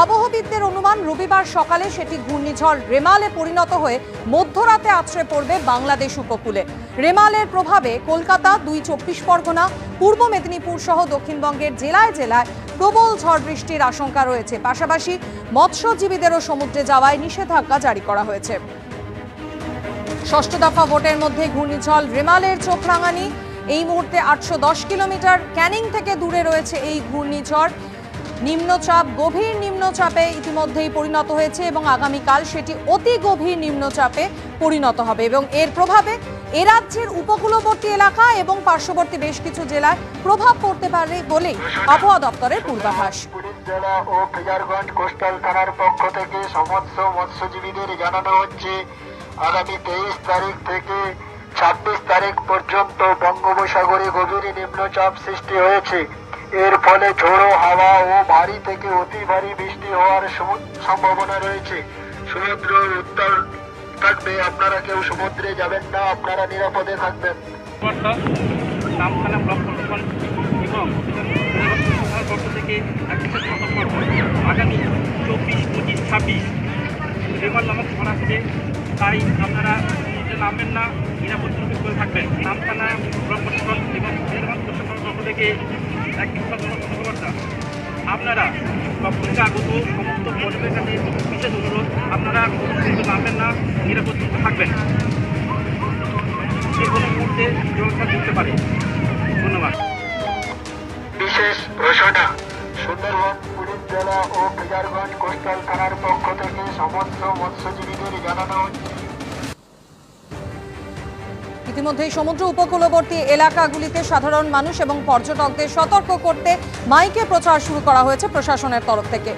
আবহবিদদের অনুমান রবিবার সকালে সেটি ঘূর্ণিঝড় রেমালে পরিণত হয়ে মধ্যরাতে আছড়ে পড়বে বাংলাদেশ উপকূলে। রেমালের প্রভাবে কলকাতা, 2 চব্বিশ পরগনা, পূর্ব মেদিনীপুর সহ দক্ষিণবঙ্গের জেলায় জেলায় প্রবল ঝড় বৃষ্টির আশঙ্কা রয়েছে। পাশাপাশি মৎস্যজীবীদেরও সমুদ্রে যাওয়ায় নিষেধাজ্ঞা জারি করা হয়েছে। ষষ্ঠ দফা ভোটের মধ্যে ঘূর্ণিঝড় রেমালের চোখ রাঙানি। এই মুহূর্তে 810 কিলোমিটার ক্যানিং থেকে দূরে রয়েছে এই ঘূর্ণিঝড়। নিম্নচাপ গভীর নিম্নচাপে ইতিমধ্যেই পরিণত হয়েছে এবং আগামীকাল সেটি অতি গভীর নিম্নচাপে পরিণত হবে এবং এর প্রভাবে এ রাজ্যের উপকূলবর্তী এলাকা এবং পার্শ্ববর্তী বেশ কিছু জেলায় প্রভাব পড়তে পারে বলেই আবহাওয়া দপ্তরের পূর্বাভাস। জেলা ও ফিজারগঞ্জ কোস্টাল থানার পক্ষ থেকে সমস্ত মৎস্যজীবীদের জানানো হচ্ছে, আগামী 23 তারিখ থেকে 26 তারিখ পর্যন্ত বঙ্গোপসাগরে গভীর নিম্নচাপ সৃষ্টি হয়েছে। এর ফলে ঝোড়ো হাওয়া ও ভারী থেকে অতি ভারী বৃষ্টি হওয়ার সম্ভাবনা রয়েছে। সমুদ্র উত্তাল থাকবে, আপনারা কেউ সমুদ্রে যাবেন না, আপনারা নিরাপদে থাকবেন। আগামী 24, 25, 26 রেমাল নামক ঝড় আসবে, তাই আপনারা নামবেন না, নিরাপদ করে থাকবেন। নামখানা ব্রহ্মপুত্র এবং পক্ষ থেকে একটি সতর্কবার্তা। আপনারা পক্ষে আগত সমস্ত পর্যটকের কাছে বিশেষ অনুরোধ, আপনারা নামবেন না, নিরাপদ থাকবেন। যে কোনো মুহূর্তে জলখাত করতে পারে। ধন্যবাদ। বিশেষ ঘোষণা, সুন্দরবন পুলিশ জেলা ও ফিজারগঞ্জ কোস্টাল থানার পক্ষ থেকে সমস্ত মৎস্যজীবীদের জানানো হচ্ছে। ইতিমধ্যেই সমুদ্র উপকূলবর্তী এলাকাগুলিতে সাধারণ মানুষ এবং পর্যটকদের সতর্ক করতে মাইকে প্রচার শুরু করা হয়েছে প্রশাসনের তরফ থেকে।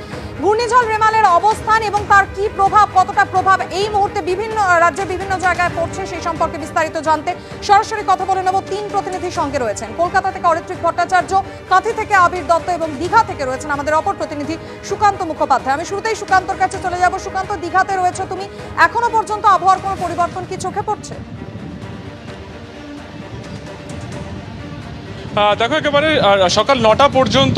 ঘূর্ণিঝড় রেমালের অবস্থান এবং তার কি প্রভাব, কতটা প্রভাব এই মুহূর্তে বিভিন্ন রাজ্যের বিভিন্ন জায়গায় পড়ছে সেই সম্পর্কে বিস্তারিত জানতে সরাসরি কথা বলে নেব। 3 প্রতিনিধি সঙ্গে রয়েছেন। কলকাতা থেকে অরিত্রিক ভট্টাচার্য, কাঁথি থেকে আবির দত্ত এবং দীঘা থেকে রয়েছেন আমাদের অপর প্রতিনিধি সুকান্ত মুখোপাধ্যায়। আমি শুরুতেই সুকান্তর কাছে চলে যাব। সুকান্ত, দীঘাতে রয়েছে তুমি, এখনো পর্যন্ত আবহাওয়ার কোনো পরিবর্তন কি চোখে পড়ছে? দেখো, একেবারে সকাল 9টা পর্যন্ত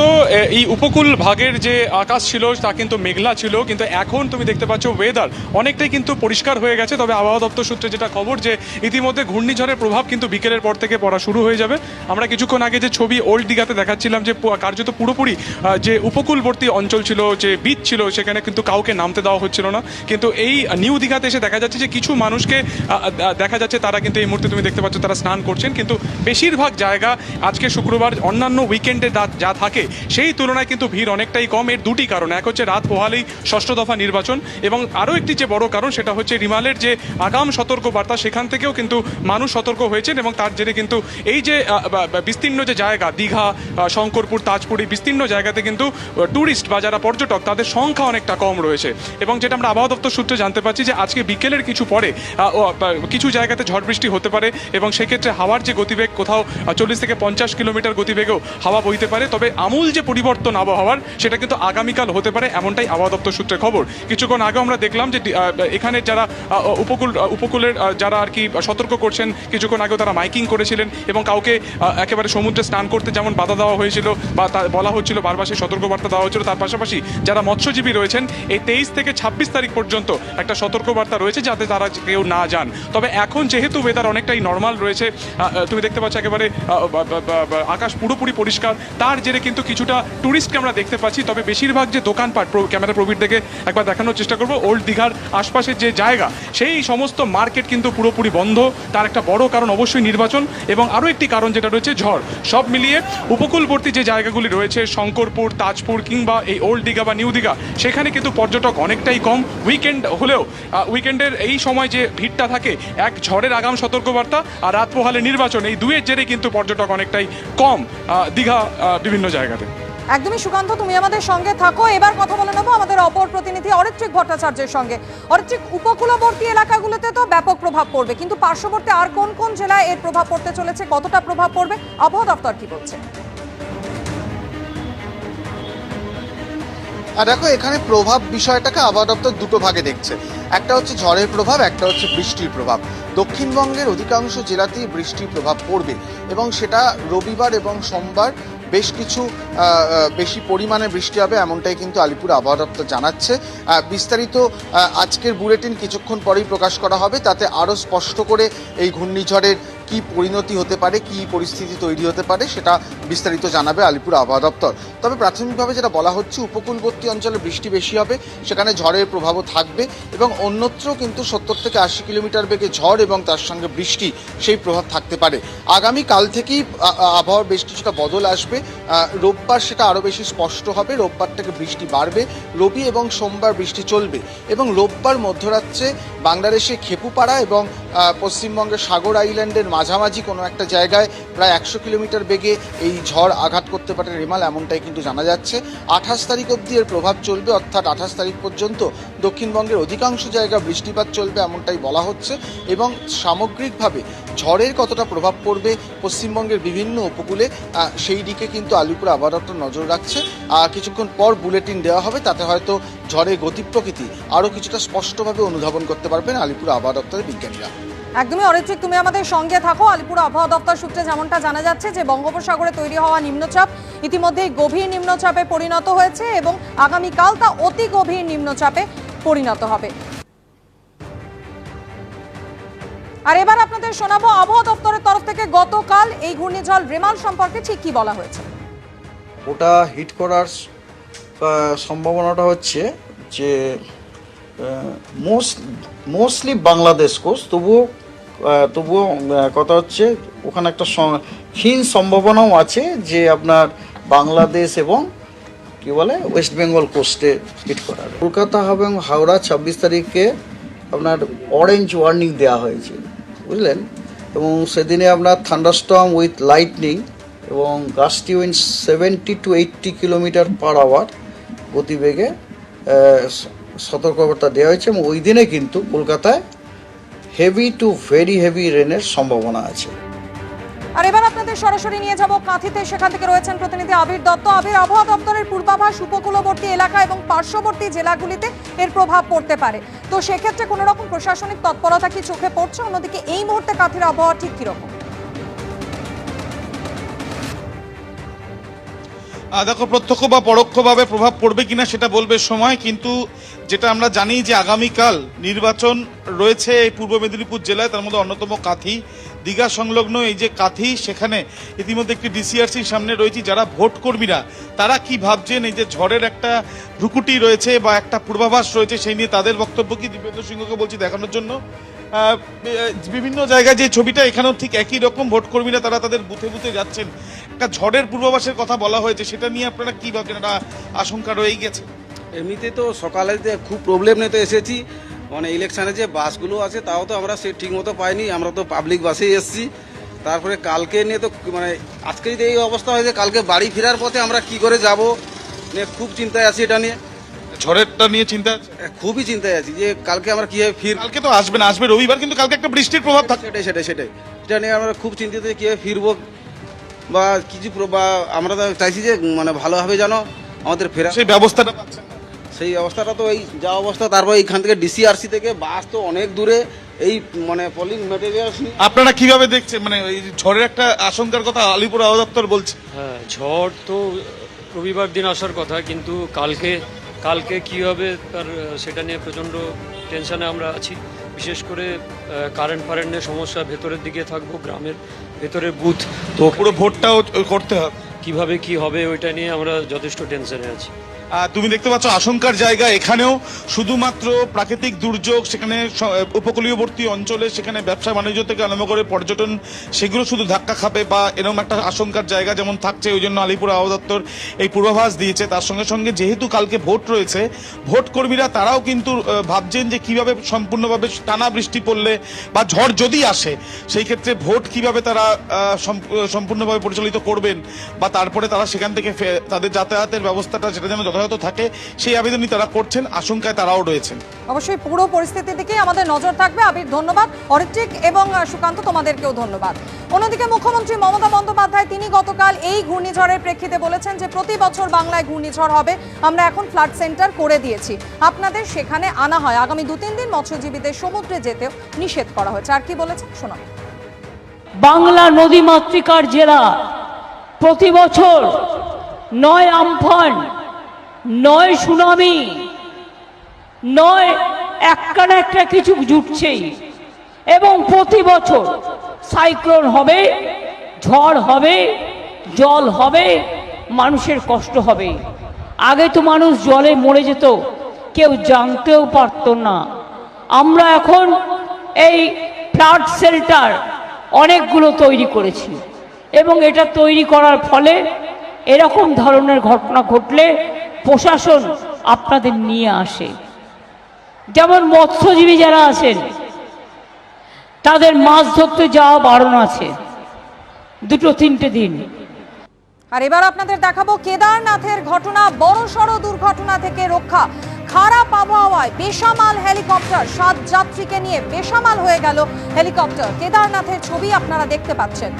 এই উপকূল ভাগের যে আকাশ ছিল তা কিন্তু মেঘলা ছিল, কিন্তু এখন তুমি দেখতে পাচ্ছ ওয়েদার অনেকটাই কিন্তু পরিষ্কার হয়ে গেছে। তবে আবহাওয়া দপ্তর সূত্রে যেটা খবর যে ইতিমধ্যে ঘূর্ণিঝড়ের প্রভাব কিন্তু বিকেলের পর থেকে পড়া শুরু হয়ে যাবে। আমরা কিছুক্ষণ আগে যে ছবি ওল্ড দীঘাতে দেখাচ্ছিলাম যে কার্যত পুরোপুরি যে উপকূলবর্তী অঞ্চল ছিল, যে বিচ ছিল, সেখানে কিন্তু কাউকে নামতে দেওয়া হচ্ছিল না। কিন্তু এই নিউ দীঘাতে এসে দেখা যাচ্ছে যে কিছু মানুষকে দেখা যাচ্ছে তারা কিন্তু এই মুহূর্তে তুমি দেখতে পাচ্ছ তারা স্নান করছেন, কিন্তু বেশিরভাগ জায়গা আজকে শুক্রবার অন্যান্য উইকেন্ডে যা থাকে সেই তুলনায় কিন্তু ভিড় অনেকটাই কম। এর দুটি কারণ, এক হচ্ছে রাত পোহালেই ষষ্ঠ দফা নির্বাচন, এবং আরও একটি যে বড় কারণ সেটা হচ্ছে রিমালের যে আগাম সতর্কবার্তা, সেখান থেকেও কিন্তু মানুষ সতর্ক হয়েছেন এবং তার জেরে কিন্তু এই যে বিস্তীর্ণ যে জায়গা দীঘা, শঙ্করপুর, তাজপুর, এই বিস্তীর্ণ জায়গাতে কিন্তু ট্যুরিস্ট বা যারা পর্যটক তাদের সংখ্যা অনেকটা কম রয়েছে। এবং যেটা আমরা আবহাওয়া দপ্তর সূত্রে জানতে পারছি যে আজকে বিকেলের কিছু পরে কিছু জায়গাতে ঝড় বৃষ্টি হতে পারে এবং সেক্ষেত্রে হাওয়ার যে গতিবেগ কোথাও 40 থেকে 50 কিলোমিটার গতিবেগেও হাওয়া বইতে পারে। তবে আমূল যে পরিবর্তন আবহাওয়ার সেটা কিন্তু আগামীকাল হতে পারে, এমনটাই আবহাওয়া দপ্তর সূত্রে খবর। কিছুক্ষণ আগে আমরা দেখলাম যে এখানে যারা উপকূলের যারা আর কি সতর্ক করছেন, কিছুক্ষণ আগেও তারা মাইকিং করেছিলেন এবং কাউকে একেবারে সমুদ্রে স্নান করতে যেমন বাধা দেওয়া হয়েছিল বা বলা হচ্ছিল, বারবার সেই সতর্কবার্তা দেওয়া হচ্ছিল। তার পাশাপাশি যারা মৎস্যজীবী রয়েছেন এই 23 থেকে 26 তারিখ পর্যন্ত একটা সতর্কবার্তা রয়েছে যাতে তারা কেউ না যান। তবে এখন যেহেতু ওয়েদার অনেকটাই নর্মাল রয়েছে, তুমি দেখতে পাচ্ছ একেবারে আকাশ পুরোপুরি পরিষ্কার, তার জেরে কিন্তু কিছুটা ট্যুরিস্টকে আমরা দেখতে পাচ্ছি। তবে বেশিরভাগ যে দোকানপাট, ক্যামেরা প্রবীর থেকে একবার দেখানোর চেষ্টা করবো, ওল্ড দীঘার আশপাশের যে জায়গা সেই সমস্ত মার্কেট কিন্তু পুরোপুরি বন্ধ। তার একটা বড় কারণ অবশ্যই নির্বাচন এবং আরও একটি কারণ যেটা রয়েছে ঝড়। সব মিলিয়ে উপকূলবর্তী যে জায়গাগুলি রয়েছে শঙ্করপুর, তাজপুর কিংবা এই ওল্ড দীঘা বা নিউ দীঘা, সেখানে কিন্তু পর্যটক অনেকটাই কম। উইকেন্ড হলেও উইকেন্ডের এই সময় যে ভিড়টা থাকে, এক ঝড়ের আগাম সতর্কবার্তা আর রাত পোহালে নির্বাচন, এই দুয়ের জেরে কিন্তু পর্যটক অনেকটাই কম দীঘা বিভিন্ন জায়গাতে। একদমই সুকান্ত, তুমি আমাদের সঙ্গে থাকো। এবার কথা বলে নেবো আমাদের অপর প্রতিনিধি অরিত্রিক ভট্টাচার্যের সঙ্গে। অরিত্রিক, উপকূলবর্তী এলাকাগুলোতে তো ব্যাপক প্রভাব পড়বে, কিন্তু পার্শ্ববর্তী আর কোন কোন জেলায় এর প্রভাব পড়তে চলেছে, কতটা প্রভাব পড়বে, আবহাওয়া দপ্তর কি বলছে? আর দেখো, এখানে প্রভাব বিষয়টাকে আবহাওয়া দপ্তর দুটো ভাগে দেখছে। একটা হচ্ছে ঝড়ের প্রভাব, একটা হচ্ছে বৃষ্টির প্রভাব। দক্ষিণবঙ্গের অধিকাংশ জেলাতেই বৃষ্টির প্রভাব পড়বে এবং সেটা রবিবার এবং সোমবার বেশ কিছু বেশি পরিমাণে বৃষ্টি হবে এমনটাই কিন্তু আলিপুর আবহাওয়া দপ্তর জানাচ্ছে। বিস্তারিত আজকের বুলেটিন কিছুক্ষণ পরেই প্রকাশ করা হবে, তাতে আরও স্পষ্ট করে এই ঘূর্ণিঝড়ের কি পরিণতি হতে পারে, কি পরিস্থিতি তৈরি হতে পারে সেটা বিস্তারিত জানাবে আলিপুর আবহাওয়া দপ্তর। তবে প্রাথমিকভাবে যেটা বলা হচ্ছে, উপকূলবর্তী অঞ্চলে বৃষ্টি বেশি হবে, সেখানে ঝড়ের প্রভাবও থাকবে এবং অন্যত্র কিন্তু 70 থেকে 80 কিলোমিটার বেগে ঝড় এবং তার সঙ্গে বৃষ্টি সেই প্রভাব থাকতে পারে। আগামীকাল থেকেই আবহাওয়ার বেশ কিছুটা বদল আসবে। রোববার সেটা আরও বেশি স্পষ্ট হবে, রোববার থেকে বৃষ্টি বাড়বে, রবি এবং সোমবার বৃষ্টি চলবে এবং রোববার মধ্যরাত্রে বাংলাদেশে খেপুপাড়া এবং পশ্চিমবঙ্গের সাগর আইল্যান্ডের মাঝামাঝি কোনো একটা জায়গায় প্রায় 100 কিলোমিটার বেগে এই ঝড় আঘাত করতে পারে রেমাল, এমনটাই কিন্তু জানা যাচ্ছে। 28 তারিখ অবধি এর প্রভাব চলবে, অর্থাৎ 28 তারিখ পর্যন্ত দক্ষিণবঙ্গের অধিকাংশ জায়গা বৃষ্টিপাত চলবে এমনটাই বলা হচ্ছে এবং সামগ্রিকভাবে ঝড়ের কতটা প্রভাব পড়বে পশ্চিমবঙ্গের বিভিন্ন উপকূলে সেই দিকে কিন্তু আলিপুর আবহাওয়া দপ্তর নজর রাখছে। কিছুক্ষণ পর বুলেটিন দেওয়া হবে, তাতে হয়তো ঝড়ের গতি প্রকৃতি আরও কিছুটা স্পষ্টভাবে অনুধাবন করতে পারবেন আলিপুর আবহাওয়া দপ্তরের বিজ্ঞানীরা। একদমই অরিত্রিক, তুমি আমাদের সঙ্গে থাকো। আলিপুর আবহাওয়া দপ্তর সূত্রে যেমনটা জানা যাচ্ছে যে বঙ্গোপসাগরে তৈরি হওয়া নিম্নচাপ ইতিমধ্যেই গভীর নিম্নচাপে পরিণত হয়েছে এবং আগামীকাল তা অতি গভীর নিম্নচাপে পরিণত হবে। আর এবার আপনাদের শোনাবো আবহাওয়া দপ্তরের তরফ থেকে গতকাল এই ঘূর্ণিঝড় রেমাল সম্পর্কে ঠিক কি বলা হয়েছে। ওটা হিট করার সম্ভাবনাটা হচ্ছে যে মোস্টলি বাংলাদেশ কোস্ট, তবুও কথা হচ্ছে ওখানে একটা ক্ষীণ সম্ভাবনাও আছে যে আপনার বাংলাদেশ এবং কি বলে ওয়েস্ট বেঙ্গল কোস্টে হিট করার। কলকাতা এবং হাওড়া 26 তারিখে আপনার অরেঞ্জ ওয়ার্নিং দেওয়া হয়েছে, বুঝলেন, এবং সেদিনে আপনার থান্ডারস্টর্ম উইথ লাইটনিং এবং gusty wind 70 to 80 kilometre per hour গতিবেগে সতর্কবার্তা দেওয়া হয়েছে এবং ওই দিনে কিন্তু কলকাতায় হেভি টু ভেরি হেভি রেনের সম্ভাবনা আছে। আর এবার আপনাদের সরাসরি নিয়ে যাব কাঁথিতে, সেখান থেকে রয়েছেন প্রতিনিধি আবির দত্ত। আবির, আবহাওয়া দপ্তরের পূর্বাভাস উপকূলবর্তী এলাকা এবং পার্শ্ববর্তী জেলাগুলিতে এর প্রভাব পড়তে পারে, তো সেক্ষেত্রে কোনো রকম প্রশাসনিক তৎপরতা কি চোখে পড়ছে? অন্যদিকে এই মুহূর্তে কাঁথির আবহাওয়া ঠিক কিরকম? দেখো, প্রত্যক্ষ বা পরোক্ষভাবে প্রভাব পড়বে কিনা সেটা বলবে সময়, কিন্তু যেটা আমরা জানি যে আগামীকাল নির্বাচন রয়েছে এই পূর্ব মেদিনীপুর জেলায়, তার মধ্যে অন্যতম কাঁথি, দীঘা সংলগ্ন এই যে কাঁথি, সেখানে ইতিমধ্যে একটি ডিসিআরসির সামনে রয়েছে। যারা ভোট কর্মীরা তারা কি ভাবছেন, এই যে ঝড়ের একটা ভ্রুকুটি রয়েছে বা একটা পূর্বাভাস রয়েছে, সেই নিয়ে তাদের বক্তব্য কি দিব্যেন্দু সিংহকে বলছি দেখানোর জন্য। বিভিন্ন জায়গায় যে ছবিটা, এখানেও ঠিক একই রকম ভোট কর্মীরা তারা তাদের বুথে বুথে যাচ্ছেন। একটা ঝড়ের পূর্বাভাসের কথা বলা হয়েছে, সেটা নিয়ে আপনারা কি ভাবছেন? একটা আশঙ্কা রয়েই গেছে। এমনিতে তো সকালে খুব প্রবলেম নিয়ে তো এসেছি, মানে ইলেকশনে যে বাসগুলো আছে তাও তো আমরা সে ঠিক মতো পাইনি, আমরা তো পাবলিক বাসেই এসেছি। তারপরে কালকে নিয়ে তো মানে আজকে যদি এই অবস্থা হয়েছে, কালকে বাড়ি ফেরার পথে আমরা কি করে যাব নিয়ে খুব চিন্তায় আছি। এটা নিয়ে ঝড়েরটা নিয়ে চিন্তা আছে? খুবই চিন্তায় আছি যে কালকে আমরা কিভাবে কালকে তো আসবে না, আসবে রবিবার, কিন্তু কালকে একটা বৃষ্টির প্রভাব থাকবে। সেটাই এটা নিয়ে আমরা খুব চিন্তিত যে কিভাবে ফিরবো বা কিছু, বা আমরা তো চাইছি যে মানে ভালোভাবে যেন আমাদের ফেরা, সেই ব্যবস্থাটা পাচ্ছেন না। সেই অবস্থাটা তো এই যা অবস্থা, তারপর এইখান থেকে ডিসিআরসি থেকে বাস তো অনেক দূরে, এই মানে পলিং মেটেরিয়ালস। আপনারা কিভাবে দেখছেন, মানে এই ঝড়ের একটা আশঙ্কার কথা আলিপুর আবহাওয়া দপ্তর বলছে? হ্যাঁ, ঝড় তো রবিবার দিন আসার কথা, কিন্তু কালকে কী হবে তার সেটা নিয়ে প্রচণ্ড টেনশনে আমরা আছি। বিশেষ করে কারেন্টের সমস্যা, ভেতরের দিকে থাকবো, গ্রামের ভেতরের বুথ, তো পুরো ভোটটাও করতে হবে, কিভাবে কি হবে ওইটা নিয়ে আমরা যথেষ্ট টেনশনে আছি। তুমি দেখতে পাচ্ছ আশঙ্কার জায়গা এখানেও শুধুমাত্র প্রাকৃতিক দুর্যোগ, সেখানে উপকূলীয়বর্তী অঞ্চলে সেখানে ব্যবসা বাণিজ্য থেকে আরম্ভ করে পর্যটন, সেগুলো শুধু ধাক্কা খাবে বা এরকম একটা আশঙ্কার জায়গা যেমন থাকছে। ওই জন্য আলিপুর আবহাওয়া দপ্তর এই পূর্বাভাস দিয়েছে। তার সঙ্গে সঙ্গে যেহেতু কালকে ভোট রয়েছে, ভোট কর্মীরা তারাও কিন্তু ভাবছেন যে কিভাবে সম্পূর্ণভাবে টানা বৃষ্টি পড়লে বা ঝড় যদি আসে, সেই ক্ষেত্রে ভোট কিভাবে তারা সম্পূর্ণভাবে পরিচালিত করবেন বা তারপরে তারা সেখান থেকে তাদের যাতায়াতের ব্যবস্থাটা সেটা যেন যথাযথ থাকে, সেই আবেদনই তারা করছেন, আশঙ্কায় তারাও রয়েছেন। অবশ্যই পুরো পরিস্থিতির দিকে আমাদের নজর থাকবে। আবির ধন্যবাদ, অরিত্রিক এবং সুকান্ত তোমাদেরকেও ধন্যবাদ। অন্যদিকে মুখ্যমন্ত্রী মমতা বন্দ্যোপাধ্যায় তিনি গতকাল এই ঘূর্ণিঝড়ের প্রেক্ষিতে বলেছেন যে প্রতি বছর বাংলায় ঘূর্ণিঝড় হবে, আমরা এখন ফ্লাড সেন্টার করে দিয়েছি, আপনাদের সেখানে আনা হয়। আগামী 2-3 দিন মৎস্যজীবীদের সমুদ্রে যেতেও নিষেধ করা হয়েছে। আর কি বলেছেন শোনাব। বাংলা নদীমাতৃকার জেলা, প্রতি বছর নয় আমফান, নয় সুনামি, নয় একটা না একটা কিছু জুটছেই, এবং প্রতি বছর সাইক্লোন হবে, ঝড় হবে, জল হবে, মানুষের কষ্ট হবে। আগে তো মানুষ জলে মরে যেত, কেউ জানতেও পারত না। আমরা এখন এই ফ্লাড শেল্টার অনেকগুলো তৈরি করেছি, এবং এটা তৈরি করার ফলে এরকম ধরনের ঘটনা ঘটলে প্রশাসন আপনাদের নিয়ে আসে। যেমন মৎস্যজীবী যারা আছেন তাদের মাছ ধরতে যাওয়া বারণ আছে 2-3 দিন। আর এবার আপনাদের দেখাবো কেদারনাথের ঘটনা। বড়সড় দুর্ঘটনা থেকে রক্ষা। খারাপ আবহাওয়ায় বেসামাল হেলিকপ্টার, 7 যাত্রীকে নিয়ে বেসামাল হয়ে গেল হেলিকপ্টার। কেদারনাথের ছবি আপনারা দেখতে পাচ্ছেন।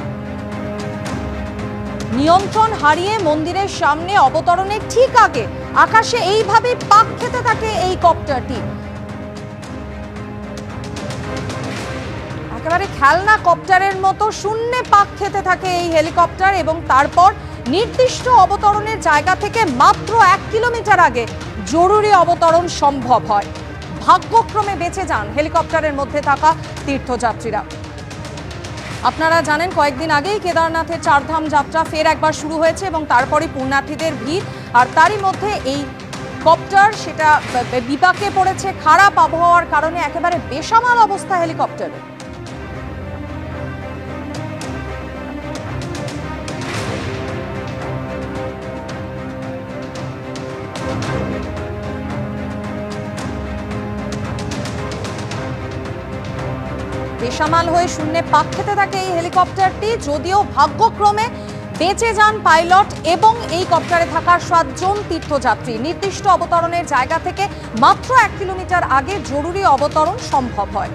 নিয়ন্ত্রণ হারিয়ে মন্দিরের সামনে অবতরণের ঠিক আগে আকাশে এইভাবে পাক খেতে থাকে এই কপ্টারটি। একেবারে খেলনা কপ্টারের মতো শূন্যে পাক খেতে থাকে এই হেলিকপ্টার, এবং তারপর নির্দিষ্ট অবতরণের জায়গা থেকে মাত্র 1 কিলোমিটার আগে জরুরি অবতরণ সম্ভব হয়। ভাগ্যক্রমে বেঁচে যান হেলিকপ্টারের মধ্যে থাকা তীর্থযাত্রীরা। আপনারা জানেন কয়েকদিন আগেই কেদারনাথের 4 ধাম যাত্রা ফের একবার শুরু হয়েছে, এবং তারপরে পুণ্যার্থীদের ভিড়। আর তারই মধ্যে এই কপ্টার সেটা বিপাকে পড়েছে খারাপ আবহাওয়ার কারণে। একেবারে বেসামাল অবস্থা হেলিকপ্টারের। বেসামাল হয়ে শূন্যে পাক খেতে থাকে এই হেলিকপ্টারটি। যদিও ভাগ্যক্রমে বেঁচে যান পাইলট এবং এই কপ্টারে থাকা 7 জন তীর্থযাত্রী। নির্দিষ্ট অবতরণের জায়গা থেকে মাত্র 1 কিলোমিটার আগে জরুরি অবতরণ সম্ভব হয়।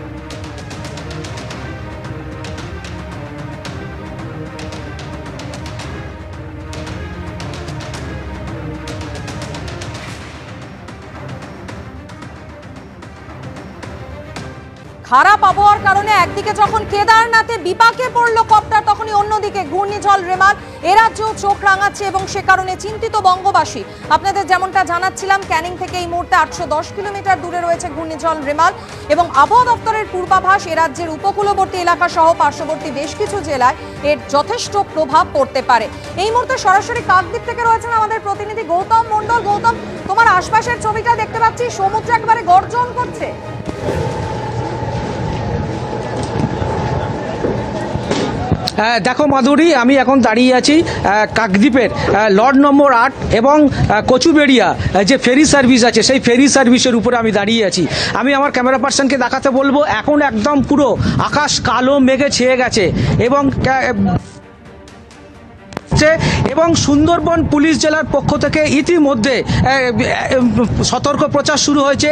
খারাপ আবহাওয়ার কারণে একদিকে যখন কেদারনাথে বিপাকে পড়ল কপ্টার, তখনই অন্যদিকে ঘূর্ণিঝড় রেমাল এ রাজ্যেও চোখ রাঙাচ্ছে, এবং সে কারণে চিন্তিত বঙ্গবাসী। আপনাদের যেমনটা জানাচ্ছিলাম, ক্যানিং থেকে এই মুহূর্তে 810 কিলোমিটার দূরে রয়েছে ঘূর্ণিঝড় রেমাল, এবং আবহাওয়া দপ্তরের পূর্বাভাস এ রাজ্যের উপকূলবর্তী এলাকা সহ পার্শ্ববর্তী বেশ কিছু জেলায় এর যথেষ্ট প্রভাব পড়তে পারে। এই মুহূর্তে সরাসরি কাকদ্বীপ থেকে রয়েছেন আমাদের প্রতিনিধি গৌতম মণ্ডল। গৌতম, তোমার আশপাশের ছবিটা দেখতে পাচ্ছি, সমুদ্র একবারে গর্জন করছে। দেখো মাধুরী, আমি এখন দাঁড়িয়ে আছি কাকদ্বীপের লর্ড নম্বর 8 এবং কচুবেড়িয়া যে ফেরি সার্ভিস আছে সেই ফেরি সার্ভিসের উপরে আমি দাঁড়িয়ে আছি। আমি আমার ক্যামেরা পার্সনকে দেখাতে বলবো, এখন একদম পুরো আকাশ কালো মেঘে ছেয়ে গেছে, এবং সুন্দরবন পুলিশ জেলার পক্ষ থেকে ইতিমধ্যে সতর্ক প্রচার শুরু হয়েছে।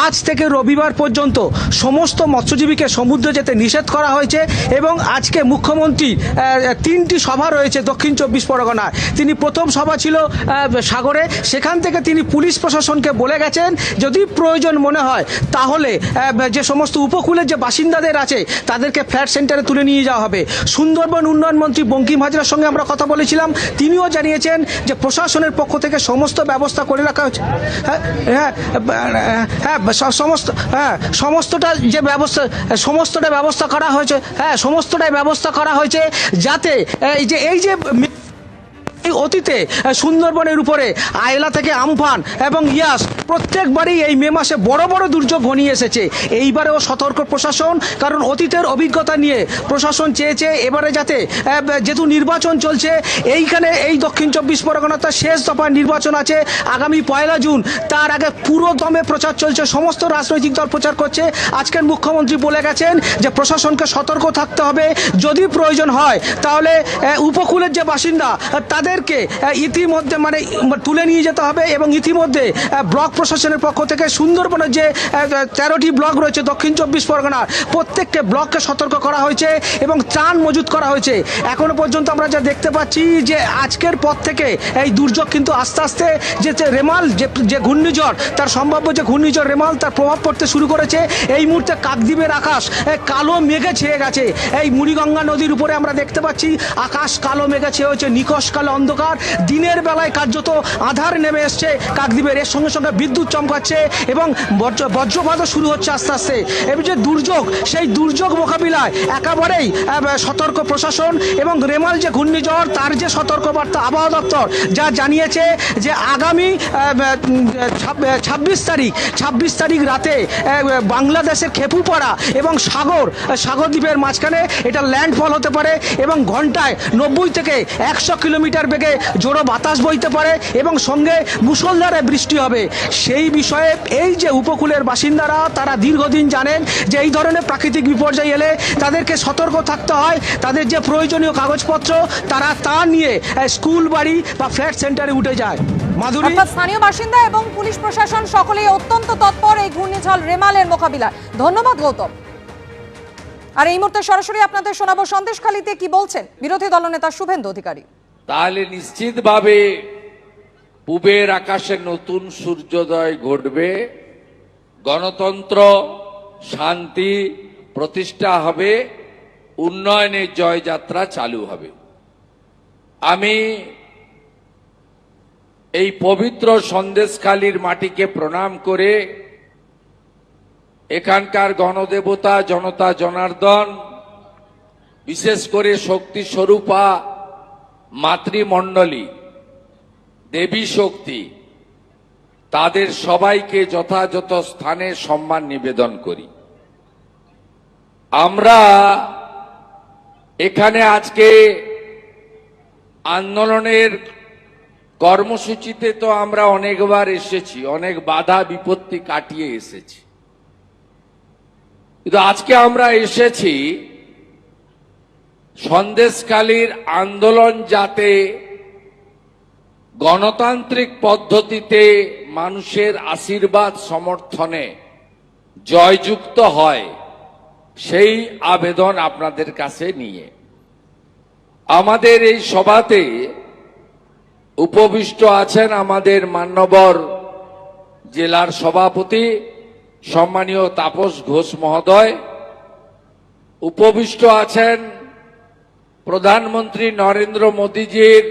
আজ থেকে রবিবার পর্যন্ত সমস্ত মৎস্যজীবীকে সমুদ্রে যেতে নিষেধ করা হয়েছে, এবং আজকে মুখ্যমন্ত্রী 3টি সভা রয়েছে দক্ষিণ 24 পরগনায়। তিনি প্রথম সভা ছিল সাগরে, সেখান থেকে তিনি পুলিশ প্রশাসনকে বলে গেছেন যদি প্রয়োজন মনে হয় তাহলে যে সমস্ত উপকূলের যে বাসিন্দাদের আছে তাদেরকে ফ্ল্যাট সেন্টারে তুলে নিয়ে যাওয়া হবে। সুন্দরবন উন্নয়ন মন্ত্রী বঙ্কিম হাজরার সঙ্গে আমরা কথা বলেছিলাম, তিনিও জানিয়েছেন যে প্রশাসনের পক্ষ থেকে সমস্ত ব্যবস্থা করে রাখা হয়েছে। সমস্তটা ব্যবস্থা করা হয়েছে যাতে এই যে অতীতে সুন্দরবনের উপরে আয়লা থেকে আমফান এবং ইয়াস প্রত্যেকবারই এই মে মাসে বড় বড় দুর্যোগ ঘনিয়ে এসেছে। এইবারেও সতর্ক প্রশাসন, কারণ অতীতের অভিজ্ঞতা নিয়ে প্রশাসন চেয়েছে এবারে যাতে যেহেতু নির্বাচন চলছে, এইখানে এই দক্ষিণ 24 পরগনাতে শেষ দফার নির্বাচন আছে আগামী 1 জুন, তার আগে পুরো দমে প্রচার চলছে, সমস্ত রাজনৈতিক দল প্রচার করছে। আজকের মুখ্যমন্ত্রী বলে গেছেন যে প্রশাসনকে সতর্ক থাকতে হবে, যদি প্রয়োজন হয় তাহলে উপকূলের যে বাসিন্দা তাদেরকে ইতিমধ্যে তুলে নিয়ে যেতে হবে, এবং ইতিমধ্যে ব্লক প্রশাসনের পক্ষ থেকে সুন্দরবনের যে 13টি ব্লক রয়েছে দক্ষিণ 24 পরগনার, প্রত্যেককে ব্লককে সতর্ক করা হয়েছে এবং ত্রাণ মজুত করা হয়েছে। এখনো পর্যন্ত আমরা যা দেখতে পাচ্ছি যে আজকের পর থেকে এই দুর্যোগ কিন্তু আস্তে আস্তে যে রেমাল যে ঘূর্ণিঝড়, তার সম্ভাব্য যে ঘূর্ণিঝড় রেমাল, তার প্রভাব পড়তে শুরু করেছে। এই মুহূর্তে কাকদ্বীপের আকাশ কালো মেঘে ছেয়ে গেছে। এই মুড়িগঙ্গা নদীর উপরে আমরা দেখতে পাচ্ছি আকাশ কালো মেঘে ছেয়ে হয়েছে, নিকষ কালো অন্ধকার। দিনের বেলায় কার্যত আধার নেমে এসছে কাকদ্বীপের, এর সঙ্গে সঙ্গে বিদ্যুৎ চমকাচ্ছে এবং বজ্রপাতও শুরু হচ্ছে আস্তে আস্তে। এবং যে দুর্যোগ, সেই দুর্যোগ মোকাবিলায় একেবারেই সতর্ক প্রশাসন এবং রেমাল যে ঘূর্ণিঝড় তার যে সতর্কবার্তা আবহাওয়া দপ্তর যা জানিয়েছে যে আগামী 26 তারিখ রাতে বাংলাদেশের খেপুপাড়া এবং সাগরদ্বীপের মাঝখানে এটা ল্যান্ডফল হতে পারে এবং ঘন্টায় 90 থেকে 100 কিলোমিটার বেগে জোড়ো বাতাস বইতে পারে এবং সঙ্গে মুষলধারে বৃষ্টি হবে। সেই বিষয়ে এই যে উপকূলের বাসিন্দারা তারা দীর্ঘদিন জানেন যে এই ধরনের প্রাকৃতিক বিপর্যয় এলে তাদেরকে সতর্ক থাকতে হয়। তাদের যে প্রয়োজনীয় কাগজপত্র তারা তা নিয়ে স্কুল বাড়ি বা ফ্ল্যাট সেন্টারে উঠে যায়। মাধুরী, অর্থাৎ স্থানীয় বাসিন্দা এবং পুলিশ প্রশাসন সকলেই অত্যন্ত তৎপর এই ঘূর্ণিঝড় রেমালের মোকাবিলায়। ধন্যবাদ গৌতম। আর এই মুহূর্তে সরাসরি আপনাদের শোনাবো সন্দেশখালীতে কি বলছেন বিরোধী দলনেতা শুভেন্দু অধিকারী। তাহলে নিশ্চিতভাবে পূবের আকাশে নতুন সূর্যোদয় ঘটবে, গণতন্ত্র শান্তি প্রতিষ্ঠা হবে, উন্নয়নের জয়যাত্রা চালু হবে। আমি এই পবিত্র সন্দেশখালীর মাটিকে প্রণাম করে এখানকার গণদেবতা জনতা জনার্দন, বিশেষ করে শক্তি স্বরূপা মাতৃমণ্ডলী দেবী শক্তি, তাদের সবাইকে যথাযথ স্থানে সম্মান নিবেদন করি। আমরা এখানে আজকে আন্দোলনের কর্মসূচিতে তো আমরা অনেকবার এসেছি, অনেক বাধা বিপত্তি কাটিয়ে এসেছি, কিন্তু আজকে আমরা এসেছি সন্দেশখালীর আন্দোলন যাতে গণতান্ত্রিক পদ্ধতিতে মানুষের আশীর্বাদ সমর্থনে জয়যুক্ত হয়, সেই আবেদন আপনাদের কাছে নিয়ে আমাদের এই সভাতে উপবিষ্ট আছেন আমাদের মান্যবর জেলার সভাপতি সম্মানীয় তাপস ঘোষ মহোদয়, উপবিষ্ট আছেন প্রধানমন্ত্রী নরেন্দ্র মোদীজির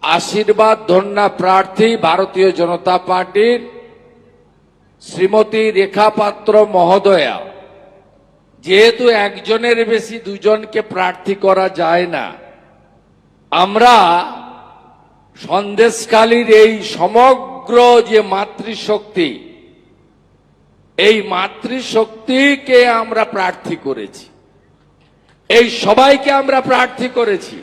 আশীর্বাদ ধন্যা প্রার্থী ভারতীয় জনতা পার্টির শ্রীমতী রেখা পাত্র মহোদয়া। যেহেতু একজনের বেশি দুজনকে প্রার্থী করা যায় না, আমরা সন্দেশখালীর এই সমগ্র যে মাতৃশক্তি, এই মাতৃশক্তিকে আমরা প্রার্থী করেছি, এই সবাইকে আমরা প্রার্থী করেছি।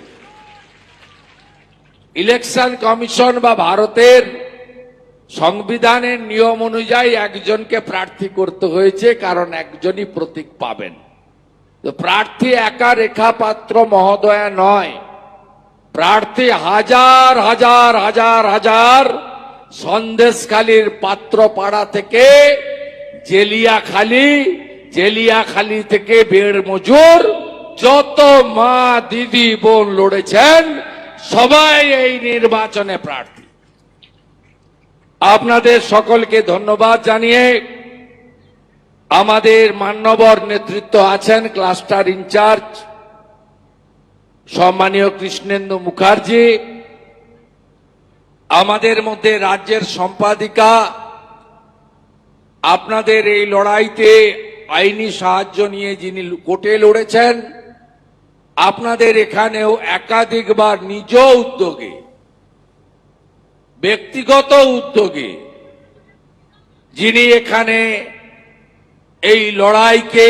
ইলেকশন কমিশন বা ভারতের সংবিধানের নিয়ম অনুযায়ী একজনকে প্রার্থী করতে হয়েছে, কারণ একজনই প্রতীক পাবেন। তো প্রার্থী একা রেখা পাত্র মহোদয়া নয়, প্রার্থী হাজার হাজার হাজার হাজার সন্দেশখালীর পাত্রপাড়া থেকে জেলিয়াখালী থেকে বেড় মজুর যত মা দিদি বোন লড়েছেন সবাই এই নির্বাচনে প্রার্থী। আপনাদের সকলকে ধন্যবাদ জানিয়ে আমাদের মান্যবর নেতৃত্ব আছেন ক্লাস্টার ইনচার্জ সম্মানীয় কৃষ্ণেন্দু মুখার্জি, আমাদের মধ্যে রাজ্যের সম্পাদিকা, আপনাদের এই লড়াইতে আইনি সাহায্য নিয়ে যিনি কোর্টে লড়েছেন, আপনাদের এখানেও একাধিকবার নিজ উদ্যোগে ব্যক্তিগত উদ্যোগে যিনি এখানে এই লড়াইকে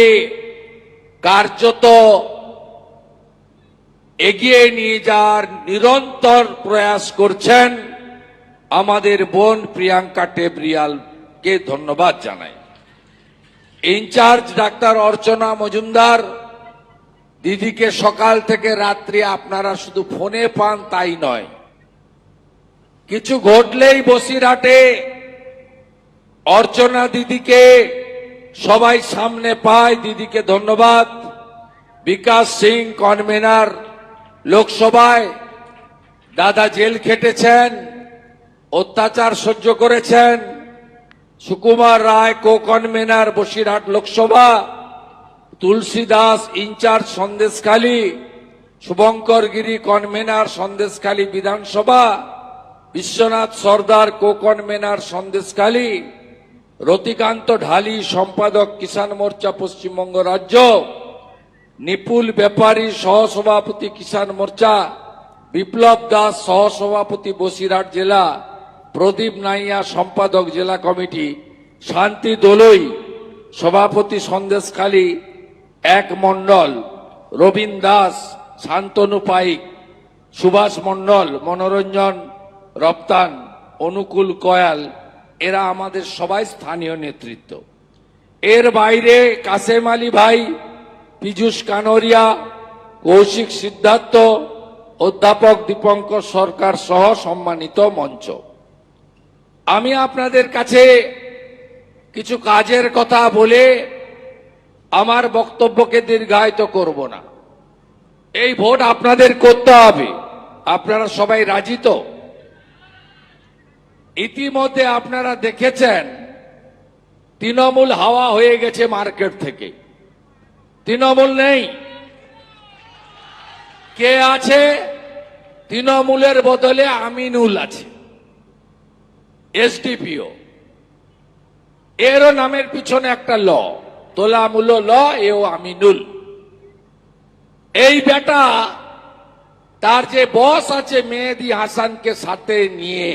কার্যত এগিয়ে নিয়ে যাওয়ার নিরন্তর প্রয়াস করছেন, আমাদের বোন প্রিয়াঙ্কা টেবরিয়ালকে ধন্যবাদ জানাই। ইনচার্জ ডাক্তার অর্চনা মজুমদার দিদিকে সকাল থেকে রাত্রি আপনারা শুধু ফোনে পান তাই নয়, কিছু ঘটলেই বসিরহাটে অর্চনা দিদিকে সবাই সামনে পায়, দিদিকে ধন্যবাদ। বিকাশ সিং কনভেনার লোকসভায়, দাদা জেল খেটেছেন, অত্যাচার সহ্য করেছেন। সুকুমার রায় কো কনভেনার বসিরহাট লোকসভা, তুলসী দাস ইনচার্জ সন্দেশখালী, শুভঙ্কর গিরি কনভেনার সন্দেশখালী বিধানসভা, বিশ্বনাথ সর্দার কো কনভেনার সন্দেশখালী, রতিকান্ত ঢালি সম্পাদক কিষাণ মোর্চা পশ্চিমবঙ্গ রাজ্য, নিপুল ব্যাপারী সহসভাপতি কিষাণ মোর্চা, বিপ্লব দাস সহসভাপতি বসিরহাট জেলা, প্রদীপ নাইয়া সম্পাদক জেলা কমিটি, শান্তি দোলই সভাপতি সন্দেশখালী এক মণ্ডল, রবীন দাস, শান্তনু পাইক, সুভাষ মণ্ডল, মনোরঞ্জন রপ্তান, অনুকূল কয়াল, এরা আমাদের সবাই স্থানীয় নেতৃত্ব। এর বাইরে কাসেম আলী ভাই, পীযূষ কানোরিয়া, কৌশিক সিদ্ধার্থ, অধ্যাপক দীপঙ্কর সরকার সহ সম্মানিত মঞ্চ। আমি আপনাদের কাছে কিছু কাজের কথা বলে আমার বক্তব্যকে দীর্ঘায়িত করব না। এই ভোট আপনাদের করতে হবে, আপনারা সবাই রাজি তো? ইতিমধ্যে আপনারা দেখেছেন তৃণমূল হাওয়া হয়ে গেছে মার্কেট থেকে, তৃণমূল নেই। কে আছে? তৃণমূলের বদলে আমিনুল আছে, এসডিপিও। এরও নামের পিছনে একটা ল, তোলামূল ল, এও আমিনুল। এই বেটা তার যে বস আছে মেহেদি হাসানকে সাথে নিয়ে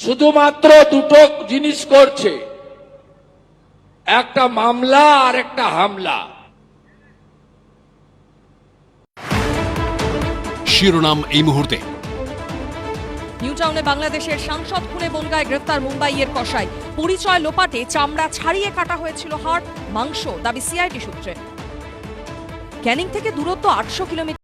শুধুমাত্র দুটো জিনিস করছে, একটা মামলা আর একটা হামলা। শিরোনাম এই মুহূর্তে। নিউ টাউনে বাংলাদেশের সাংসদ খুনে বনগায় গ্রেফতার মুম্বাইয়ের কসাই। পরিচয় লোপাটে চামড়া ছাড়িয়ে কাটা হয়েছিল হাড়, মাংস, দাবি সিআইডি সূত্রে। ক্যানিং থেকে দূরত্ব 800 কিলোমিটার।